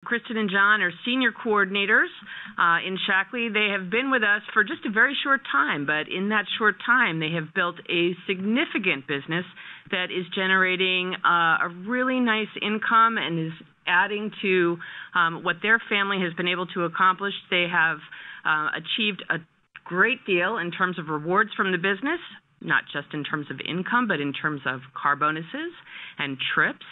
Kristen and John are senior coordinators in Shaklee. They have been with us for just a very short time, but in that short time, they have built a significant business that is generating a really nice income and is adding to what their family has been able to accomplish. They have achieved a great deal in terms of rewards from the business, not just in terms of income, but in terms of car bonuses and trips.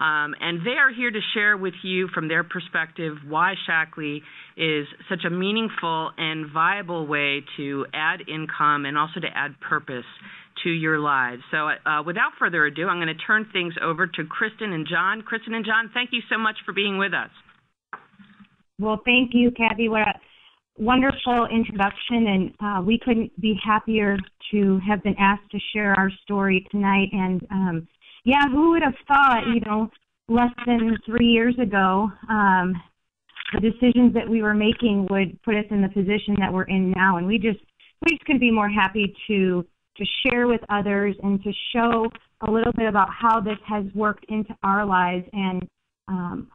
And they are here to share with you from their perspective why Shaklee is such a meaningful and viable way to add income and also to add purpose to your lives. So without further ado, I'm going to turn things over to Kristen and John. Kristen and John, thank you so much for being with us. Well, thank you, Kathy. What a wonderful introduction, and we couldn't be happier to have been asked to share our story tonight. And yeah, who would have thought, less than 3 years ago, the decisions that we were making would put us in the position that we're in now. And we just couldn't be more happy to share with others and to show a little bit about how this has worked into our lives and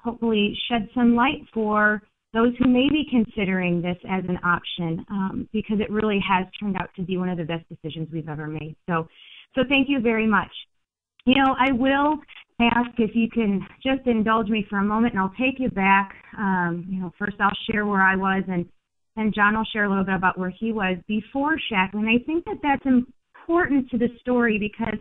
hopefully shed some light for those who may be considering this as an option, because it really has turned out to be one of the best decisions we've ever made. So thank you very much. I will ask if you can just indulge me for a moment, and I'll take you back. First I'll share where I was, and John will share a little bit about where he was before Shaklee. And I think that that's important to the story because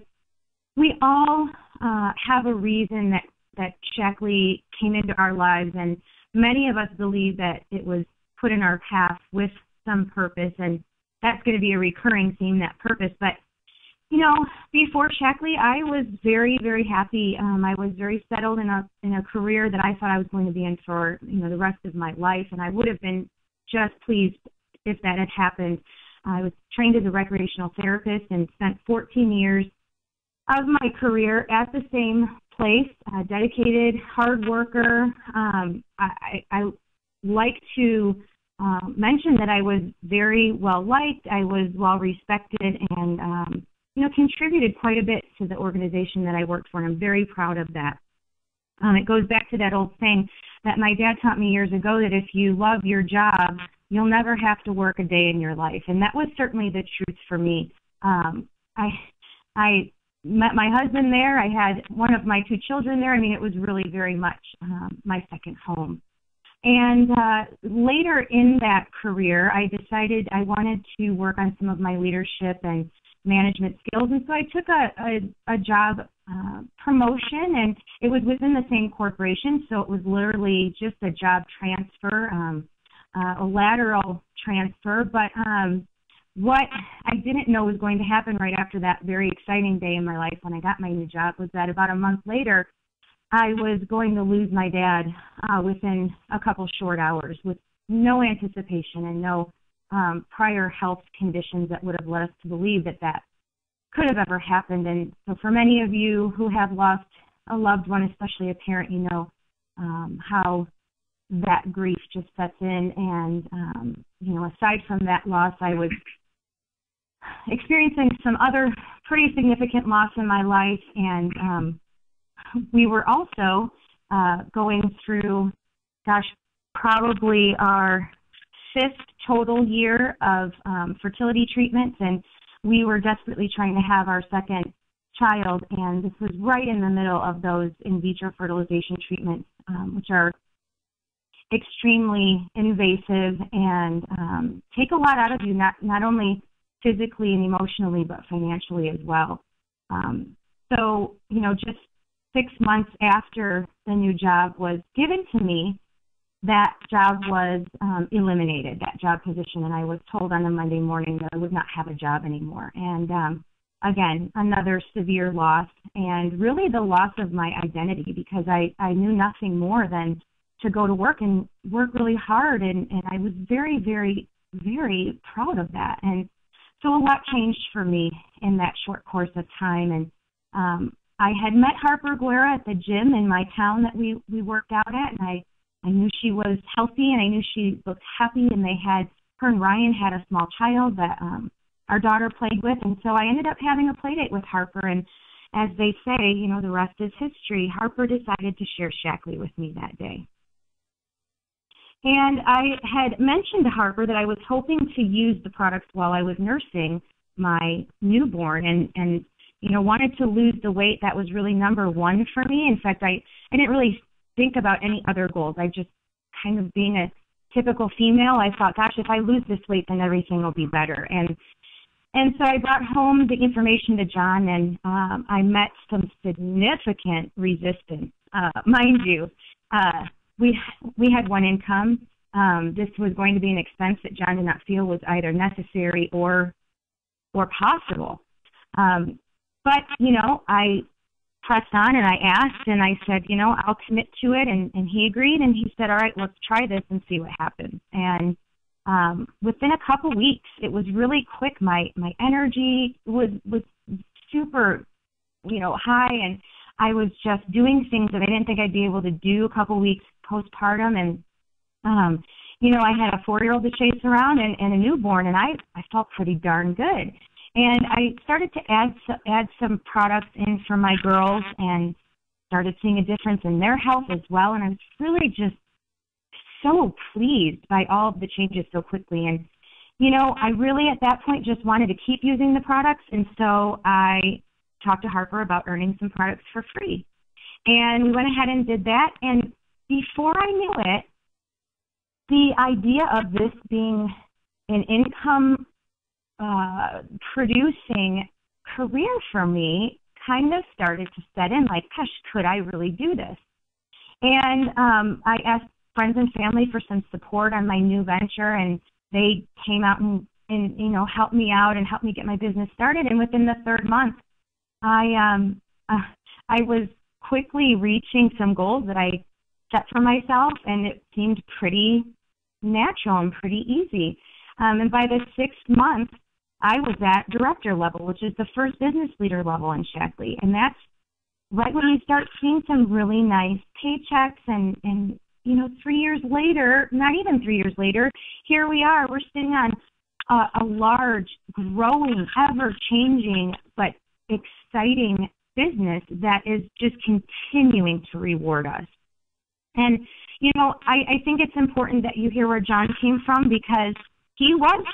we all have a reason that Shaklee came into our lives, and many of us believe that it was put in our path with some purpose, and that's going to be a recurring theme, that purpose. But before Shaklee, I was very, very happy. I was very settled in a career that I thought I was going to be in for, the rest of my life, and I would have been just pleased if that had happened. I was trained as a recreational therapist and spent 14 years of my career at the same place, dedicated, hard worker. I like to mention that I was very well liked, I was well respected, and contributed quite a bit to the organization that I worked for, and I'm very proud of that. It goes back to that old saying that my dad taught me years ago, that if you love your job, you'll never have to work a day in your life, and that was certainly the truth for me. I met my husband there. I had one of my 2 children there. I mean, it was really very much my second home. And later in that career, I decided I wanted to work on some of my leadership and management skills, and so I took a job promotion, and it was within the same corporation, so it was literally just a job transfer, a lateral transfer. But what I didn't know was going to happen right after that very exciting day in my life when I got my new job was that about a month later, I was going to lose my dad within a couple short hours with no anticipation and no prior health conditions that would have led us to believe that could have ever happened. And so for many of you who have lost a loved one, especially a parent, how that grief just sets in. And, aside from that loss, I was experiencing some other pretty significant loss in my life. And we were also going through, probably our 5th total year of fertility treatments, and we were desperately trying to have our second child, and this was right in the middle of those in vitro fertilization treatments, which are extremely invasive and take a lot out of you, not only physically and emotionally, but financially as well. So, just 6 months after the new job was given to me, that job was eliminated, that job position, and I was told on a Monday morning that I would not have a job anymore. And again, another severe loss, and really the loss of my identity, because I knew nothing more than to go to work and work really hard, and I was very, very, very proud of that. And so a lot changed for me in that short course of time, and I had met Harper Guerra at the gym in my town that we worked out at, and I knew she was healthy, and I knew she looked happy, and her and Ryan had a small child that our daughter played with, and so I ended up having a play date with Harper, and as they say, the rest is history. Harper decided to share Shaklee with me that day. And I had mentioned to Harper that I was hoping to use the products while I was nursing my newborn and wanted to lose the weight. That was really number one for me. In fact, I didn't really think about any other goals. I just kind of, being a typical female, I thought, gosh, if I lose this weight, then everything will be better. And so I brought home the information to John, and I met some significant resistance. Mind you, we had one income. This was going to be an expense that John did not feel was either necessary or possible. But, I pressed on and I asked and I said, I'll commit to it. And he agreed, and he said, all right, let's try this and see what happens. And within a couple weeks, it was really quick. My energy was super, high, and I was just doing things that I didn't think I'd be able to do a couple weeks postpartum. And, I had a 4-year-old to chase around and a newborn, and I felt pretty darn good. And I started to add some products in for my girls and started seeing a difference in their health as well. And I was really just so pleased by all of the changes so quickly. And, I really at that point just wanted to keep using the products. And so I talked to Harper about earning some products for free. And we went ahead and did that. And before I knew it, the idea of this being an income producing career for me kind of started to set in, like, gosh, could I really do this? And I asked friends and family for some support on my new venture, and they came out and helped me out and helped me get my business started. And within the 3rd month, I was quickly reaching some goals that I set for myself, and it seemed pretty natural and pretty easy. And by the 6th month, I was at director level, which is the first business leader level in Shackley. And that's right when you start seeing some really nice paychecks. And 3 years later, not even 3 years later, here we are. We're sitting on a large, growing, ever-changing, but exciting business that is just continuing to reward us. And, I think it's important that you hear where John came from, because he was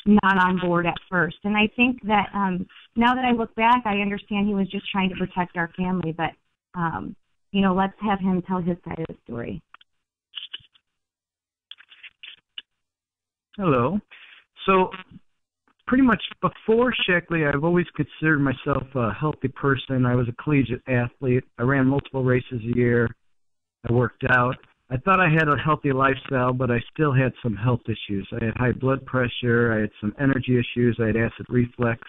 not on board at first. And I think that now that I look back, I understand he was just trying to protect our family. But, let's have him tell his side of the story. Hello. So pretty much before Shackley, I've always considered myself a healthy person. I was a collegiate athlete. I ran multiple races a year. I worked out. I thought I had a healthy lifestyle, but I still had some health issues. I had high blood pressure. I had some energy issues. I had acid reflux.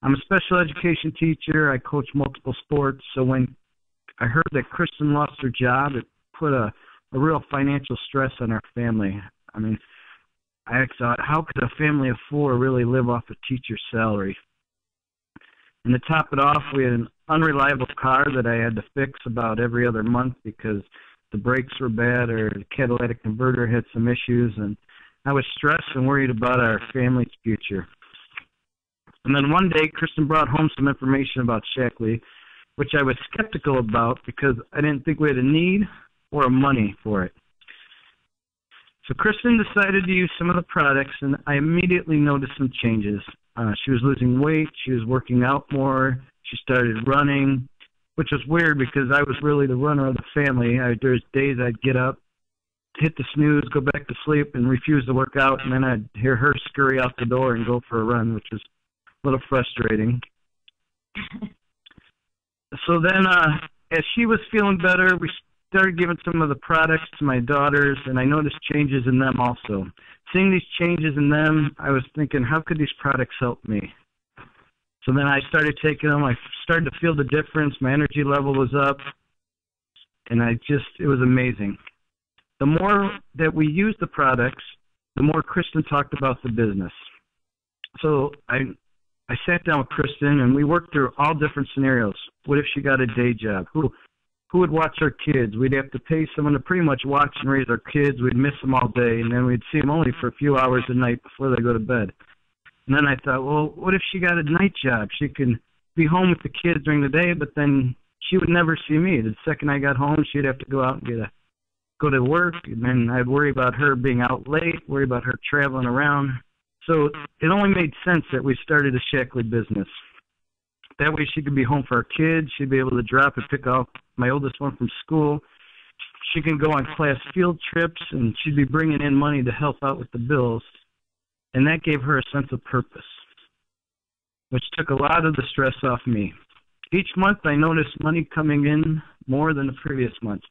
I'm a special education teacher. I coach multiple sports. So when I heard that Kristen lost her job, it put a real financial stress on our family. I mean, I thought, how could a family of 4 really live off a teacher's salary? And to top it off, we had an unreliable car that I had to fix about every other month because the brakes were bad or the catalytic converter had some issues, and I was stressed and worried about our family's future. And then one day, Kristen brought home some information about Shackley, which I was skeptical about because I didn't think we had a need or a money for it. So Kristen decided to use some of the products, and I immediately noticed some changes. She was losing weight. She was working out more. She started running, which was weird because I was really the runner of the family. There's days I'd get up, hit the snooze, go back to sleep, and refuse to work out, and then I'd hear her scurry out the door and go for a run, which was a little frustrating. So then as she was feeling better, we started giving some of the products to my daughters, and I noticed changes in them also. Seeing these changes in them, I was thinking, how could these products help me? So then I started taking them. I started to feel the difference. My energy level was up, and it was amazing. The more that we used the products, the more Kristen talked about the business. So I sat down with Kristen, and we worked through all different scenarios. What if she got a day job? Who would watch our kids? We'd have to pay someone to pretty much watch and raise our kids. We'd miss them all day, and then we'd see them only for a few hours a night before they go to bed. And then I thought, well, what if she got a night job? She could be home with the kids during the day, but then she would never see me. The second I got home, she'd have to go out and get a go to work, and then I'd worry about her being out late, worry about her traveling around. So it only made sense that we started a Shackley business. That way she could be home for our kids. She'd be able to drop and pick up my oldest one from school. She can go on class field trips, and she'd be bringing in money to help out with the bills. And that gave her a sense of purpose, which took a lot of the stress off me. Each month I noticed money coming in more than the previous month.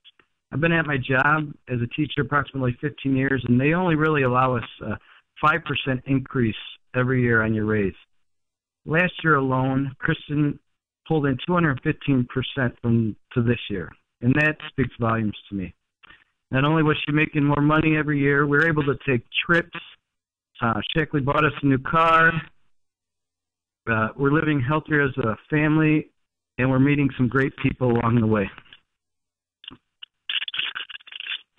I've been at my job as a teacher approximately 15 years, and they only really allow us a 5% increase every year on your raise. Last year alone, Kristen pulled in 215% to this year, and that speaks volumes to me. Not only was she making more money every year, we were able to take trips. Shackley bought us a new car. We're living healthier as a family, and we're meeting some great people along the way.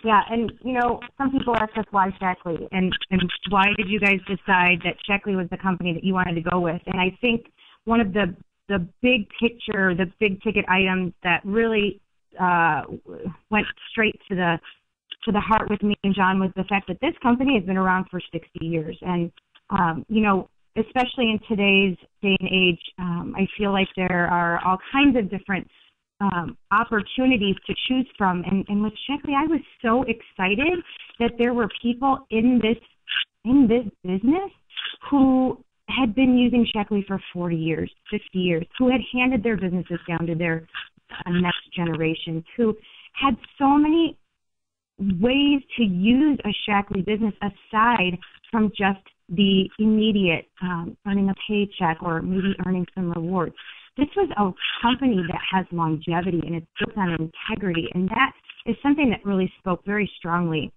Yeah, and, some people ask us why Shackley, and why did you guys decide that Shackley was the company that you wanted to go with? And I think one of the big picture, the big ticket items that really went straight to the heart with me and John was the fact that this company has been around for 60 years. And, especially in today's day and age, I feel like there are all kinds of different opportunities to choose from. And with Shackley, I was so excited that there were people in this business who had been using Shackley for 40 years, 50 years, who had handed their businesses down to their next generations, who had so many ways to use a Shackley business aside from just the immediate earning a paycheck or maybe earning some rewards. This was a company that has longevity and it's built on integrity, and that is something that really spoke very strongly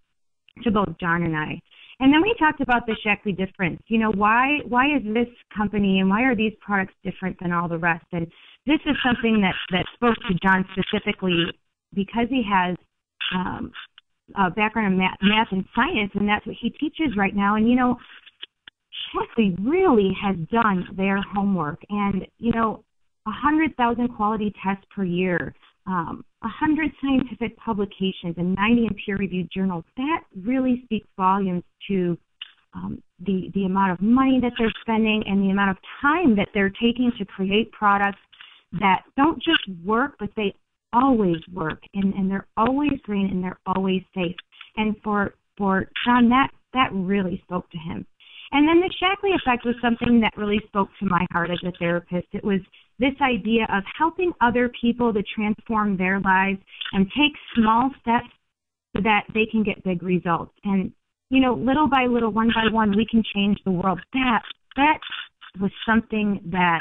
to both John and I. And then we talked about the Shackley difference. Why is this company and why are these products different than all the rest? And this is something that spoke to John specifically because he has a background in math and science, and that's what he teaches right now. And, Shackley really has done their homework. And, 100,000 quality tests per year, 100 scientific publications, and 90 in peer-reviewed journals. That really speaks volumes to the amount of money that they're spending and the amount of time that they're taking to create products that don't just work, but they always work, and they're always green, and they're always safe. And for John, that really spoke to him. And then the Shackley effect was something that really spoke to my heart as a therapist. It was this idea of helping other people to transform their lives and take small steps so that they can get big results. And, little by little, one by one, we can change the world. That was something that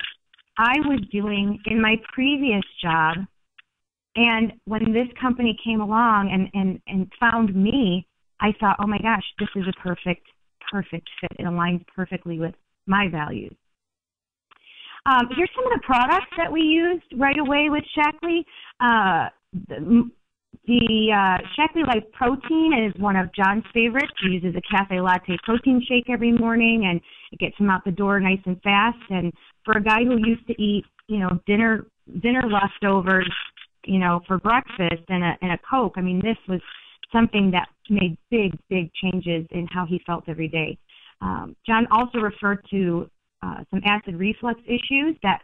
I was doing in my previous job. And when this company came along and found me, I thought, oh my gosh, this is a perfect fit. It aligns perfectly with my values. Here's some of the products that we used right away with Shackley. The Shackley Life Protein is one of John's favorites. He uses a cafe latte protein shake every morning, and it gets him out the door nice and fast. And for a guy who used to eat, dinner leftovers, for breakfast and a Coke, this was something that made big changes in how he felt every day. John also referred to some acid reflux issues. That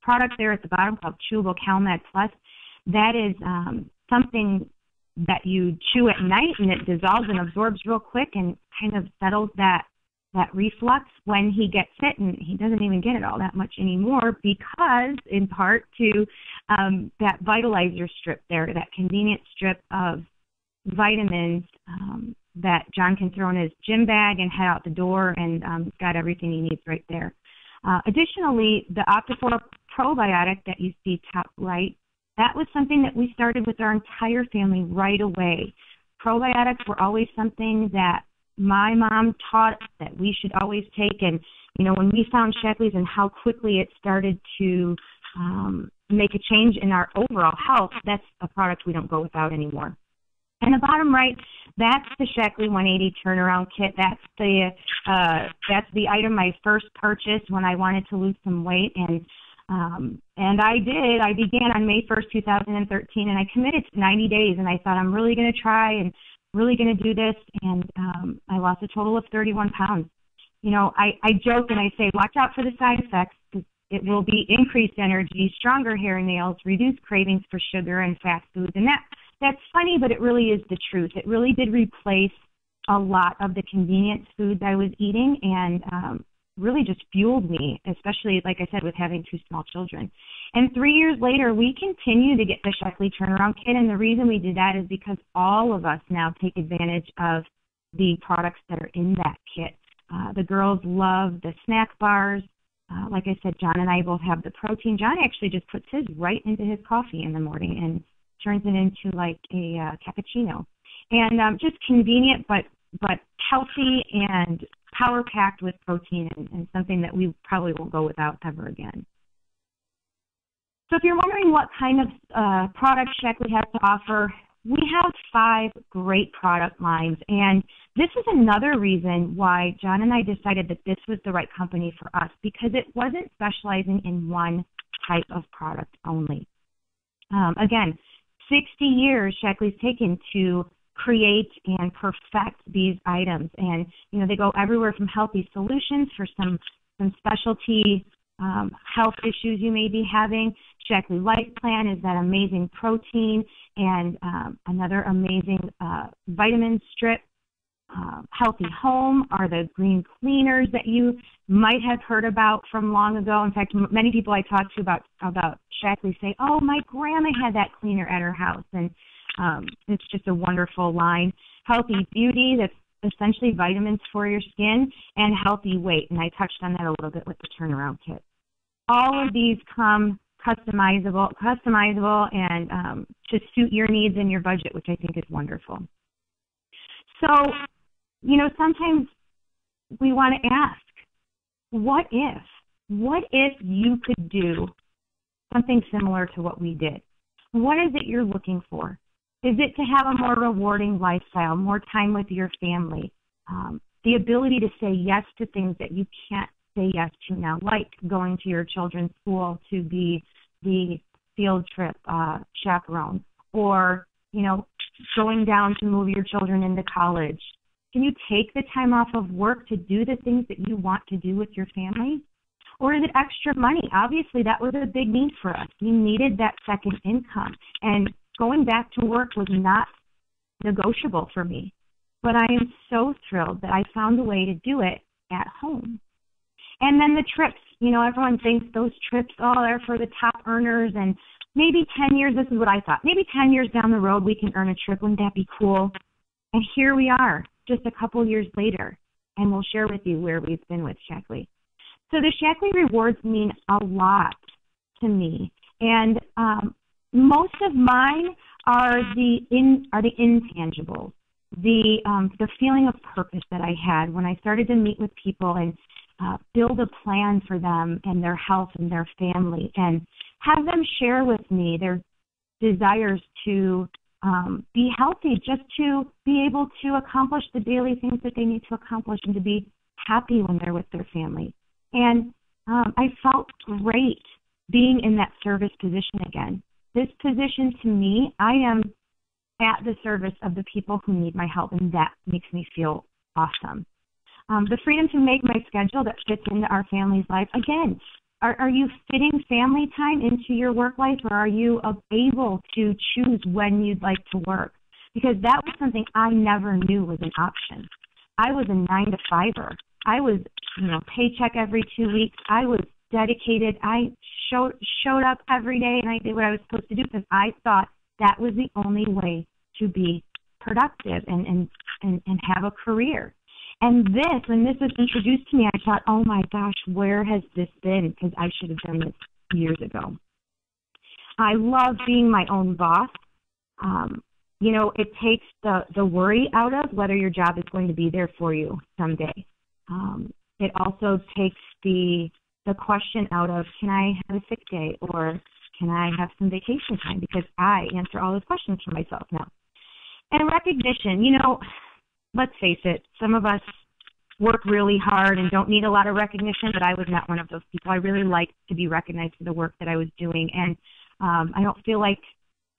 product there at the bottom called Chewable CalMed Plus, that is something that you chew at night, and it dissolves and absorbs real quick and kind of settles that reflux when he gets it, and he doesn't even get it all that much anymore because, in part, to that vitalizer strip there, that convenient strip of vitamins that John can throw in his gym bag and head out the door, and he's got everything he needs right there. Additionally, the Optifora probiotic that you see top right, that was something that we started with our entire family right away. Probiotics were always something that my mom taught us that we should always take, and when we found Shackley's and how quickly it started to make a change in our overall health, that's a product we don't go without anymore. And the bottom right, that's the Shackley 180 turnaround kit. That's the item I first purchased when I wanted to lose some weight. And And I did. I began on May 1st, 2013, and I committed to 90 days, and I thought I'm really going to try and really going to do this, and I lost a total of 31 pounds. You know, I joke and I say, watch out for the side effects, because it will be increased energy, stronger hair and nails, reduced cravings for sugar and fast foods, and that's funny, but it really is the truth. It really did replace a lot of the convenience foods I was eating, and really just fueled me, especially, like I said, with having 2 small children. And 3 years later, we continue to get the Sheckley Turnaround Kit, and the reason we did that is because all of us now take advantage of the products that are in that kit. The girls love the snack bars. Like I said, John and I both have the protein. John actually just puts his right into his coffee in the morning and turns it into like a cappuccino. And just convenient, but healthy and power-packed with protein, and something that we probably won't go without ever again. So if you're wondering what kind of products Sheckley has to offer, we have 5 great product lines, and this is another reason why John and I decided that this was the right company for us, because it wasn't specializing in one type of product only. Again, 60 years Sheckley's taken to create and perfect these items, and you know, they go everywhere from healthy solutions for some specialty health issues you may be having. Sheckley Life Plan is that amazing protein and another amazing vitamin strip. Healthy Home are the green cleaners that you might have heard about from long ago. In fact, many people I talk to about Sheckley say, oh, my grandma had that cleaner at her house, and it's just a wonderful line. Healthy Beauty, that's essentially vitamins for your skin, and Healthy Weight, and I touched on that a little bit with the turnaround kit. All of these come customizable and to suit your needs and your budget, which I think is wonderful. So, you know, sometimes we want to ask, what if you could do something similar to what we did? What is it you're looking for? Is it to have a more rewarding lifestyle, more time with your family, the ability to say yes to things that you can't say yes to now, like going to your children's school to be the field trip chaperone, or, you know, going down to move your children into college? Can you take the time off of work to do the things that you want to do with your family? Or is it extra money? Obviously, that was a big need for us. We needed that second income, and going back to work was not negotiable for me. But I am so thrilled that I found a way to do it at home. And then the trips. You know, everyone thinks those trips, they're for the top earners, and maybe 10 years, this is what I thought, maybe 10 years down the road we can earn a trip. Wouldn't that be cool? And here we are, just a couple years later, and we'll share with you where we've been with Sheckley. So the Sheckley rewards mean a lot to me, and most of mine are the intangibles, the feeling of purpose that I had when I started to meet with people and build a plan for them and their health and their family, and have them share with me their desires to be healthy, just to be able to accomplish the daily things that they need to accomplish and to be happy when they're with their family. And I felt great being in that service position again. This position, to me, I am at the service of the people who need my help, and that makes me feel awesome. The freedom to make my schedule that fits into our family's life. Again, are you fitting family time into your work life, or are you able to choose when you'd like to work? Because that was something I never knew was an option. I was a 9-to-5er. I was, paycheck every 2 weeks. I was dedicated. I showed up every day, and I did what I was supposed to do because I thought that was the only way to be productive and have a career. And when this was introduced to me, I thought, oh my gosh, where has this been? Because I should have done this years ago. I love being my own boss. It takes the worry out of whether your job is going to be there for you someday. It also takes the question out of, can I have a sick day, or can I have some vacation time? Because I answer all those questions for myself now. And recognition, let's face it, some of us work really hard and don't need a lot of recognition, but I was not one of those people. I really liked to be recognized for the work that I was doing, and I don't feel like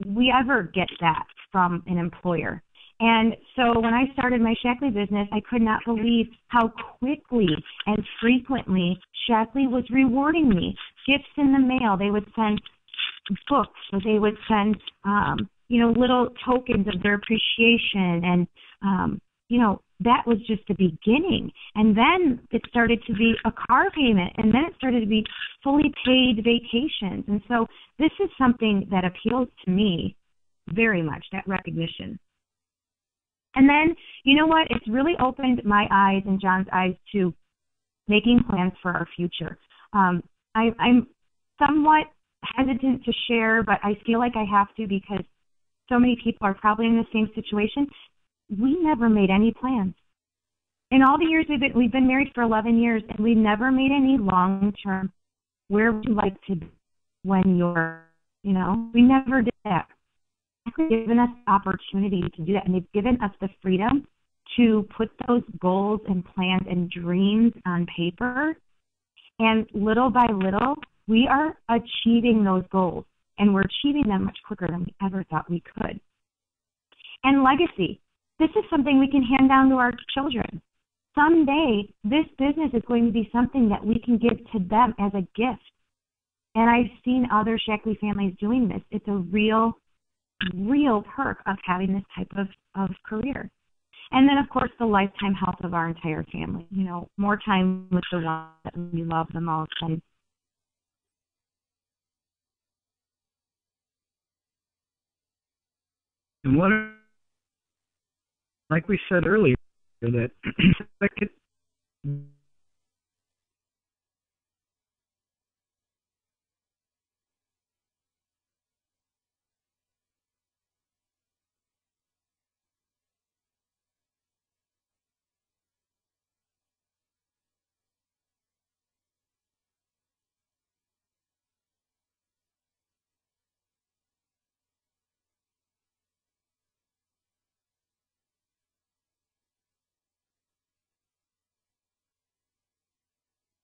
we ever get that from an employer. And so when I started my Shackley business, I could not believe how quickly and frequently Shackley was rewarding me. Gifts in the mail. They would send books, or they would send, little tokens of their appreciation. And, that was just the beginning. And then it started to be a car payment, and then it started to be fully paid vacations. And so this is something that appeals to me very much, that recognition. And then, you know what? It's really opened my eyes and John's eyes to making plans for our future. I'm somewhat hesitant to share, but I feel like I have to because so many people are probably in the same situation. We never made any plans. In all the years we've been married for 11 years, and we never made any long-term, where would you like to be when you're, we never did that. They've given us the opportunity to do that, and they've given us the freedom to put those goals and plans and dreams on paper, and little by little, we are achieving those goals, and we're achieving them much quicker than we ever thought we could. And legacy. This is something we can hand down to our children. Someday, this business is going to be something that we can give to them as a gift. And I've seen other Shackley families doing this. It's a real perk of having this type of career. And then, of course, the lifetime health of our entire family. More time with the ones that we love the most. And what, like we said earlier, that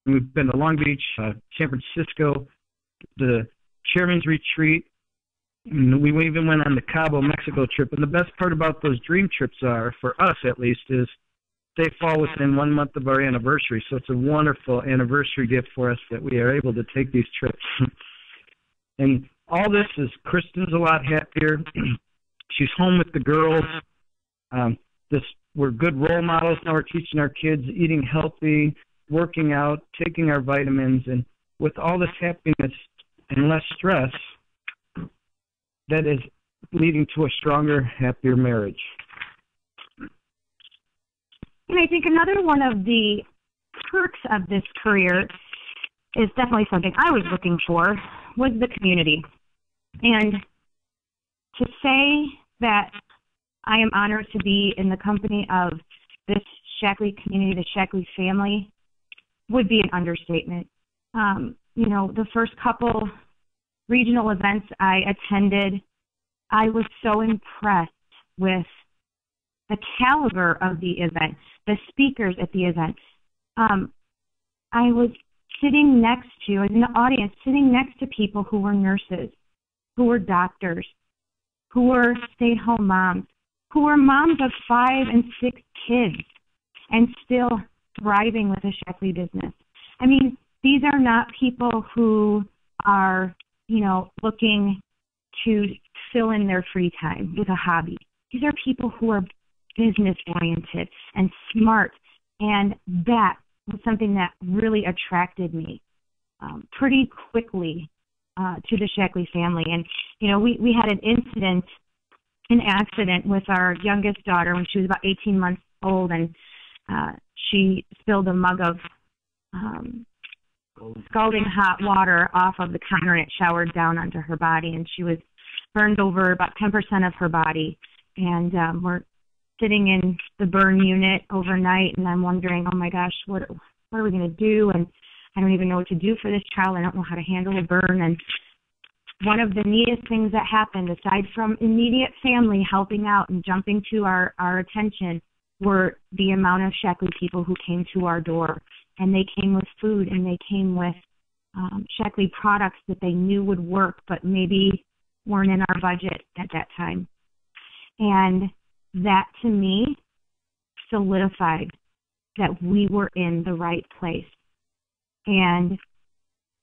we've been to Long Beach, San Francisco, the Chairman's Retreat, and we even went on the Cabo, Mexico trip. And the best part about those dream trips are, for us at least, is they fall within 1 month of our anniversary. So it's a wonderful anniversary gift for us that we are able to take these trips. And all this is, Kristen's a lot happier. She's home with the girls. We're good role models now. We're teaching our kids eating healthy, working out, taking our vitamins, and with all this happiness and less stress, that is leading to a stronger, happier marriage. And I think another one of the perks of this career is definitely something I was looking for, was the community. And to say that I am honored to be in the company of this Shackley community, the Shackley family, would be an understatement. The first couple regional events I attended, I was so impressed with the caliber of the event, the speakers at the event. I was sitting next to, I was in the audience, sitting next to people who were nurses, who were doctors, who were stay-at-home moms, who were moms of 5 and 6 kids, and still thriving with a Shackley business. I mean, these are not people who are, looking to fill in their free time with a hobby. These are people who are business-oriented and smart, and that was something that really attracted me pretty quickly to the Shackley family. And, we had an accident with our youngest daughter when she was about 18 months old, and she spilled a mug of scalding hot water off of the counter, and it showered down onto her body, and she was burned over about 10% of her body. And we're sitting in the burn unit overnight, and I'm wondering, oh my gosh, what are we going to do? And I don't even know what to do for this child. I don't know how to handle a burn. And one of the neatest things that happened, aside from immediate family helping out and jumping to our attention, were the amount of Shaklee people who came to our door, and they came with food, and they came with Shaklee products that they knew would work, but maybe weren't in our budget at that time. And that, to me, solidified that we were in the right place. And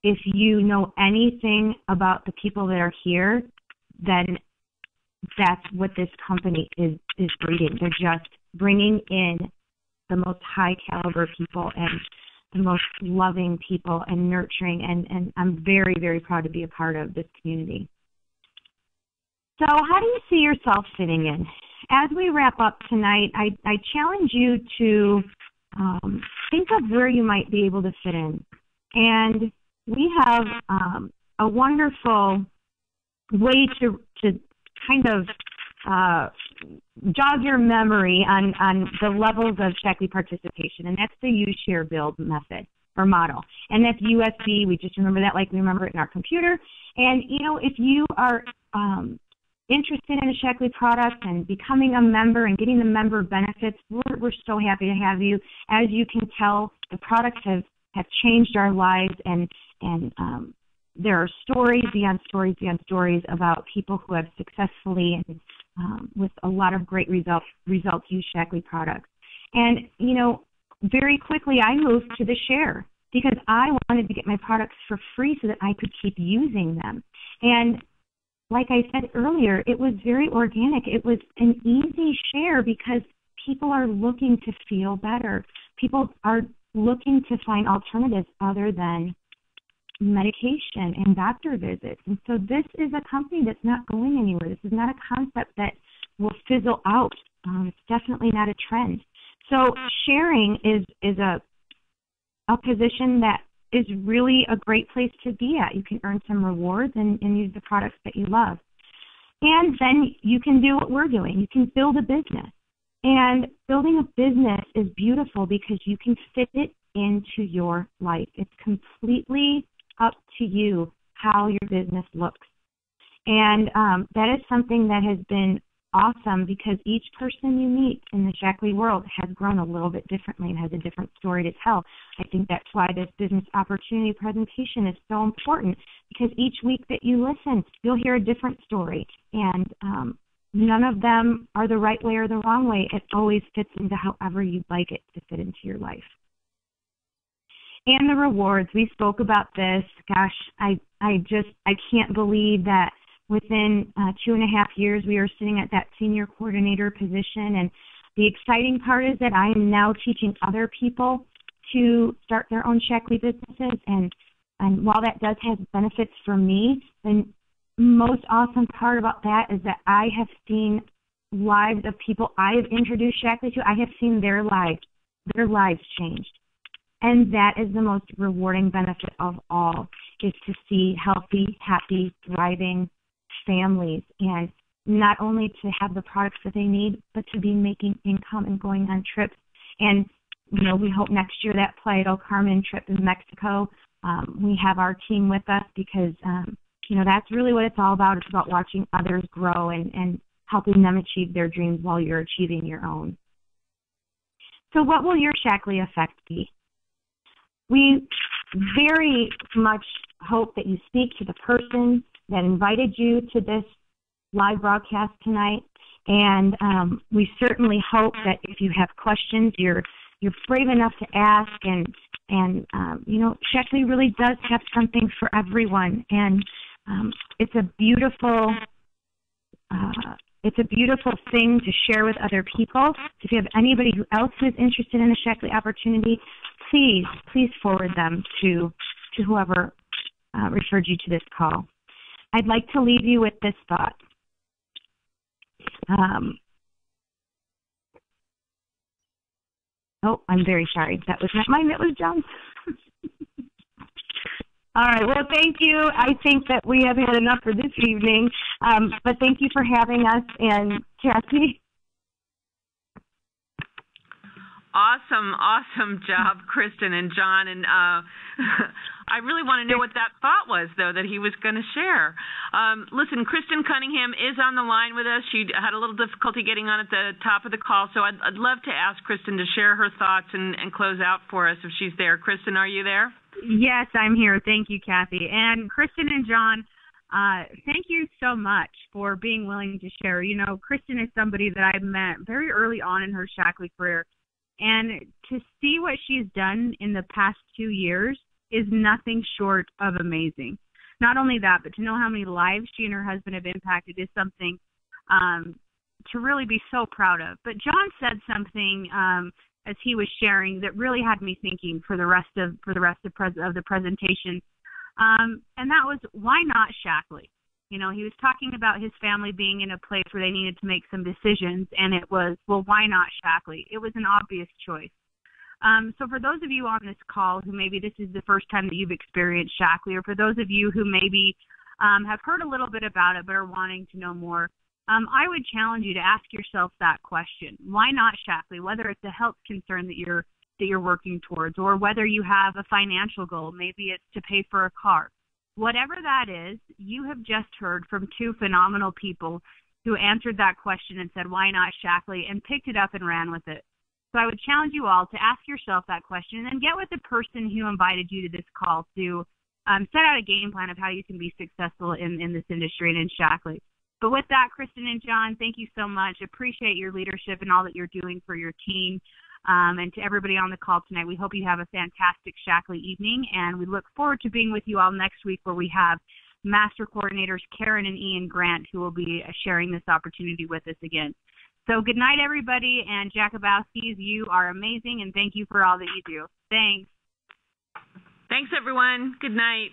if you know anything about the people that are here, then that's what this company is breeding. They're just bringing in the most high caliber people and the most loving people and nurturing, and I'm very, very proud to be a part of this community. So how do you see yourself fitting in? As we wrap up tonight, I challenge you to think of where you might be able to fit in. And we have a wonderful way to kind of jog your memory on the levels of Shaklee participation, and that's the use, share, build method or model. And that's USB. We just remember that like we remember it in our computer. And, you know, if you are interested in a Shaklee product and becoming a member and getting the member benefits, we're so happy to have you. As you can tell, the products have changed our lives, and there are stories beyond stories beyond stories about people who have successfully and with a lot of great results use Shaklee products. And, you know, very quickly I moved to the share because I wanted to get my products for free so that I could keep using them. And like I said earlier, it was very organic. It was an easy share because people are looking to feel better. People are looking to find alternatives other than medication and doctor visits. And so this is a company that's not going anywhere. This is not a concept that will fizzle out. It's definitely not a trend. So sharing is a position that is really a great place to be at. You can earn some rewards and use the products that you love. And then you can do what we're doing. You can build a business. And building a business is beautiful because you can fit it into your life. It's completely up to you how your business looks. And that is something that has been awesome because each person you meet in the Shaklee world has grown a little bit differently and has a different story to tell. I think that's why this business opportunity presentation is so important, because each week that you listen, you'll hear a different story. And none of them are the right way or the wrong way. It always fits into however you'd like it to fit into your life. And the rewards, we spoke about this. Gosh, I can't believe that within 2.5 years we are sitting at that senior coordinator position. And the exciting part is that I am now teaching other people to start their own Shaklee businesses. And while that does have benefits for me, the most awesome part about that is that I have seen lives of people I have introduced Shaklee to. I have seen their lives changed. And that is the most rewarding benefit of all, is to see healthy, happy, thriving families, and not only to have the products that they need, but to be making income and going on trips. And, you know, we hope next year that Playa del Carmen trip in Mexico, we have our team with us because, you know, that's really what it's all about. It's about watching others grow and helping them achieve their dreams while you're achieving your own. So what will your Shaklee effect be? We very much hope that you speak to the person that invited you to this live broadcast tonight, and we certainly hope that if you have questions, you're brave enough to ask, and you know, Shaklee really does have something for everyone, and it's a beautiful thing to share with other people. If you have anybody else who is interested in a Shaklee opportunity, please forward them to whoever referred you to this call. I'd like to leave you with this thought. I'm very sorry. That was not mine. That was John's. All right. Well, thank you. I think that we have had enough for this evening. But thank you for having us. And Cassie? Awesome job, Kristen and John. And I really want to know what that thought was, though, that he was going to share. Listen, Kristen Cunningham is on the line with us. She had a little difficulty getting on at the top of the call, so I'd love to ask Kristen to share her thoughts and close out for us if she's there. Kristen, are you there? Yes, I'm here. Thank you, Kathy. And Kristen and John, thank you so much for being willing to share. You know, Kristen is somebody that I met very early on in her Shackley career, and to see what she's done in the past 2 years is nothing short of amazing. Not only that, but to know how many lives she and her husband have impacted is something to really be so proud of. But John said something as he was sharing that really had me thinking for the rest of the presentation, and that was, why not Shackley? You know, he was talking about his family being in a place where they needed to make some decisions, and it was, well, why not Shackley? It was an obvious choice. So for those of you on this call who maybe this is the first time that you've experienced Shackley, or for those of you who maybe have heard a little bit about it but are wanting to know more, I would challenge you to ask yourself that question. Why not Shackley? Whether it's a health concern that you're working towards, or whether you have a financial goal, maybe it's to pay for a car. Whatever that is, you have just heard from two phenomenal people who answered that question and said, why not Shackley, and picked it up and ran with it. So I would challenge you all to ask yourself that question and then get with the person who invited you to this call to set out a game plan of how you can be successful in this industry and in Shackley. But with that, Kristen and John, thank you so much. Appreciate your leadership and all that you're doing for your team. And to everybody on the call tonight, we hope you have a fantastic Shackley evening, and we look forward to being with you all next week, where we have Master Coordinators Karen and Ian Grant, who will be sharing this opportunity with us again. So good night, everybody, and Jakubowskis, you are amazing, and thank you for all that you do. Thanks. Thanks, everyone. Good night.